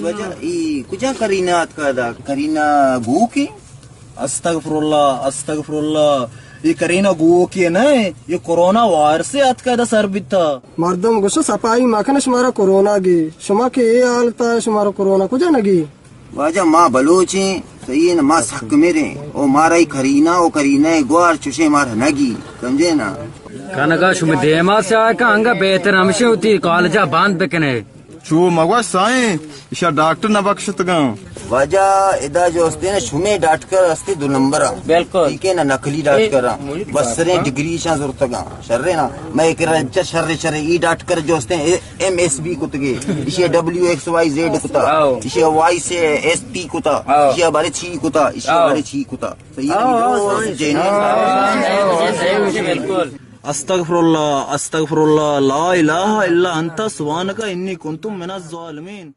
وجہ ای کجا کرینات کا دا کرینا گو کی استغفر اللہ یہ کرینا گو کی نا یہ کورونا وائرس سے ات کا سر بیتا مردم گوشو صفائی ماکن شمارا کورونا گی شما کے اے حالتا شمارا کورونا کجا نگی واجہ ماں بلوچیں صحیح نا ماں سک میرے او مارا ہی کرینا او کرینا گوار چوشے مارا نگی سمجھے نا کانگا شمی دیما سے آئے کا انگا بہتر ہمشہ ہوتی کالجہ باند بکنے شو مگوا سائیں اشا ڈاکٹر نہ بخشت گا واجہ ادا جو ہستے نا شمے ڈاٹ کر ہستے 2 نمبر بالکل ٹھیک ہے نا نقلی ڈاٹ کر بسرے ڈگری شاہ ضرورت گا شرے نا میں ایک رجا شر ای ڈاٹ کر جو ہستے MSB کتگے اسے WXYZ کتا اسے وائی سے SP کتا اسے بارے چھی کتا اسے بارے چھی کتا صحیح بالکل استغفر اللہ لا الہ الا انت سبحانک انی کنت من الظالمین.